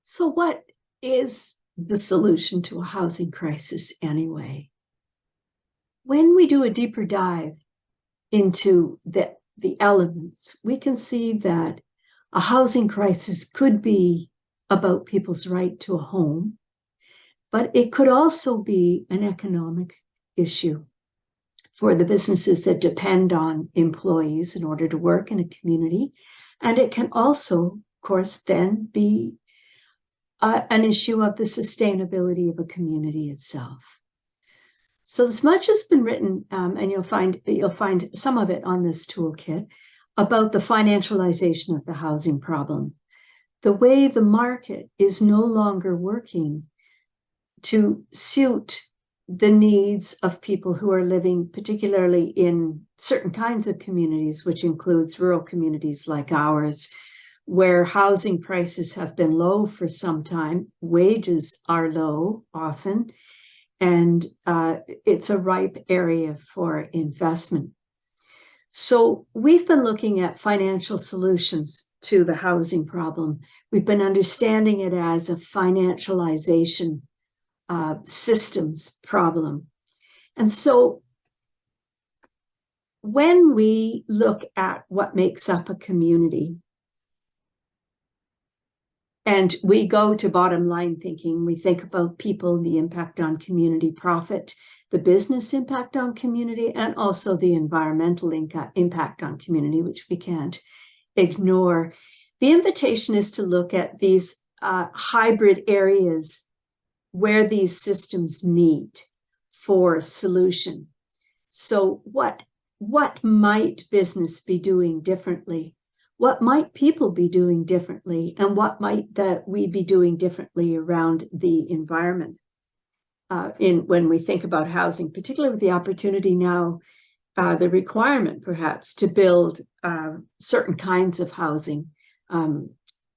So what is the solution to a housing crisis anyway? When we do a deeper dive into the elements, we can see that a housing crisis could be about people's right to a home, but it could also be an economic issue for the businesses that depend on employees in order to work in a community. And it can also, of course, then be an issue of the sustainability of a community itself. So as much has been written, and you'll find some of it on this toolkit, about the financialization of the housing problem, the way the market is no longer working to suit the needs of people who are living particularly in certain kinds of communities, which includes rural communities like ours, where housing prices have been low for some time, wages are low often, and it's a ripe area for investment. So we've been looking at financial solutions to the housing problem. We've been understanding it as a financialization systems problem. And so when we look at what makes up a community, and we go to bottom line thinking, we think about people, the impact on community profit, the business impact on community, and also the environmental impact on community, which we can't ignore. The invitation is to look at these hybrid areas where these systems meet for solution. So what might business be doing differently? What might people be doing differently? And what might we be doing differently around the environment when we think about housing, particularly with the opportunity now, the requirement perhaps to build certain kinds of housing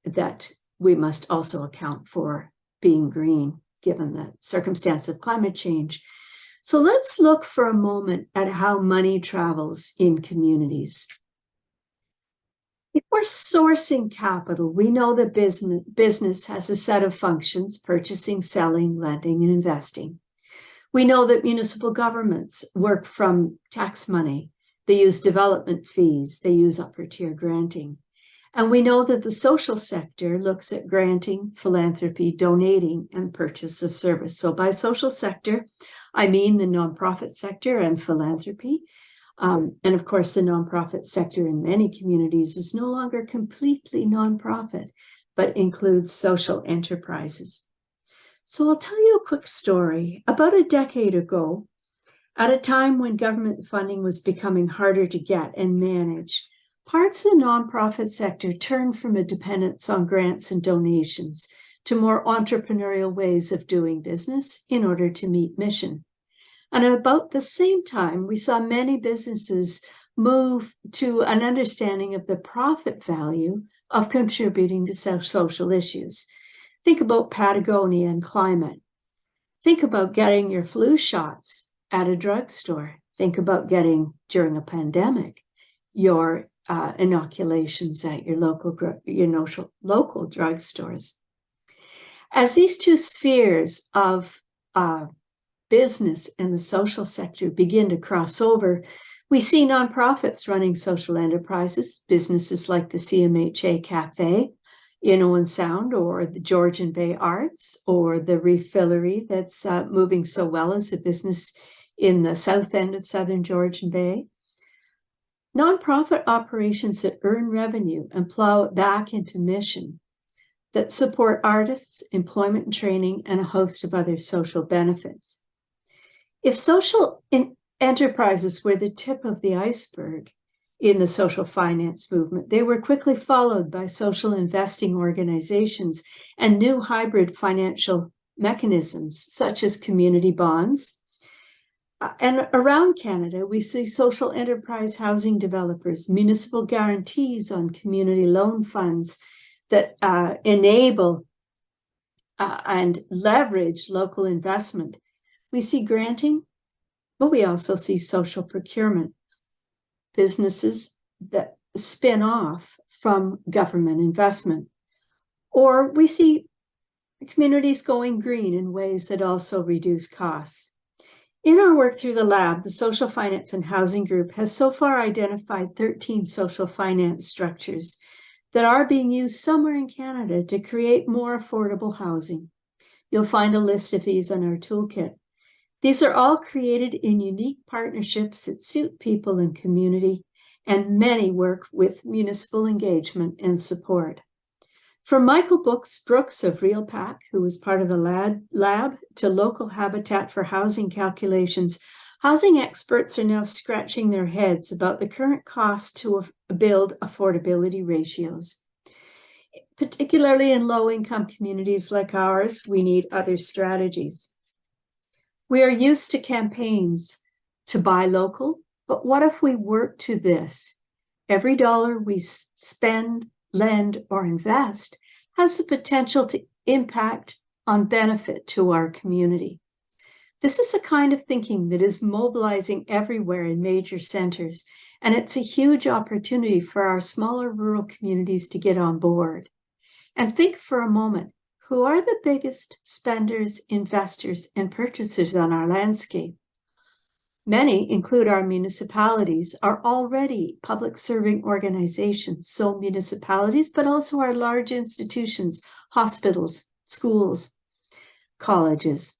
that we must also account for being green, given the circumstance of climate change. So let's look for a moment at how money travels in communities. If we're sourcing capital, we know that business has a set of functions: purchasing, selling, lending, and investing. We know that municipal governments work from tax money. They use development fees. They use upper tier granting. And we know that the social sector looks at granting, philanthropy, donating, and purchase of service. So by social sector, I mean the nonprofit sector and philanthropy. And of course, the nonprofit sector in many communities is no longer completely nonprofit, but includes social enterprises. So I'll tell you a quick story. About a decade ago, at a time when government funding was becoming harder to get and manage, parts of the nonprofit sector turned from a dependence on grants and donations to more entrepreneurial ways of doing business in order to meet mission. And at about the same time, we saw many businesses move to an understanding of the profit value of contributing to social issues. Think about Patagonia and climate. Think about getting your flu shots at a drugstore. Think about getting, during a pandemic, your inoculations at your local drugstores. As these two spheres of business and the social sector begin to cross over, we see nonprofits running social enterprises, businesses like the CMHA Cafe in Owen Sound, or the Georgian Bay Arts, or the Refillery that's moving so well as a business in the south end of Southern Georgian Bay. Nonprofit operations that earn revenue and plow it back into mission, that support artists, employment and training, and a host of other social benefits. If social enterprises were the tip of the iceberg in the social finance movement, they were quickly followed by social investing organizations and new hybrid financial mechanisms, such as community bonds. And around Canada, we see social enterprise housing developers, municipal guarantees on community loan funds that enable and leverage local investment. We see granting, but we also see social procurement, businesses that spin off from government investment. Or we see The community's going green in ways that also reduce costs. In our work through the lab, the Social Finance and Housing Group has so far identified 13 social finance structures that are being used somewhere in Canada to create more affordable housing. You'll find a list of these on our toolkit. These are all created in unique partnerships that suit people and community, and many work with municipal engagement and support. From Michael Brooks of RealPAC, who was part of the lab, to local Habitat for Housing calculations, housing experts are now scratching their heads about the current cost to build affordability ratios. Particularly in low-income communities like ours, we need other strategies. We are used to campaigns to buy local, but what if we work to this? Every dollar we spend, lend, or invest has the potential to impact on benefit to our community. This is the kind of thinking that is mobilizing everywhere in major centers, and it's a huge opportunity for our smaller rural communities to get on board. And think for a moment, who are the biggest spenders, investors, and purchasers on our landscape? Many, include our municipalities, are already public serving organizations, so municipalities, but also our large institutions, hospitals, schools, colleges.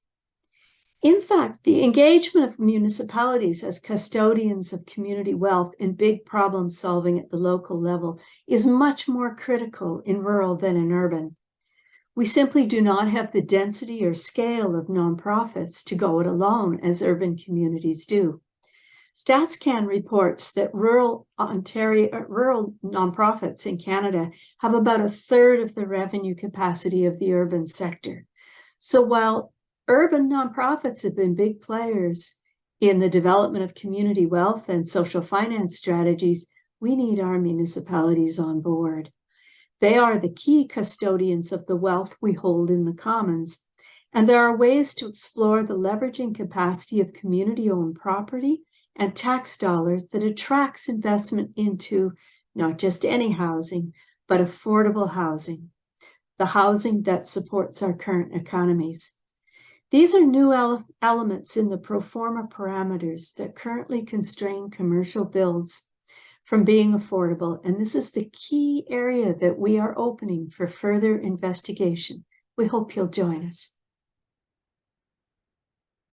In fact, the engagement of municipalities as custodians of community wealth in big problem solving at the local level is much more critical in rural than in urban. We simply do not have the density or scale of nonprofits to go it alone as urban communities do. StatsCan reports that rural nonprofits in Canada have about a third of the revenue capacity of the urban sector. So while urban nonprofits have been big players in the development of community wealth and social finance strategies, we need our municipalities on board. They are the key custodians of the wealth we hold in the commons, and there are ways to explore the leveraging capacity of community-owned property and tax dollars that attracts investment into not just any housing, but affordable housing, the housing that supports our current economies. These are new elements in the pro forma parameters that currently constrain commercial builds from being affordable, and this is the key area that we are opening for further investigation. We hope you'll join us.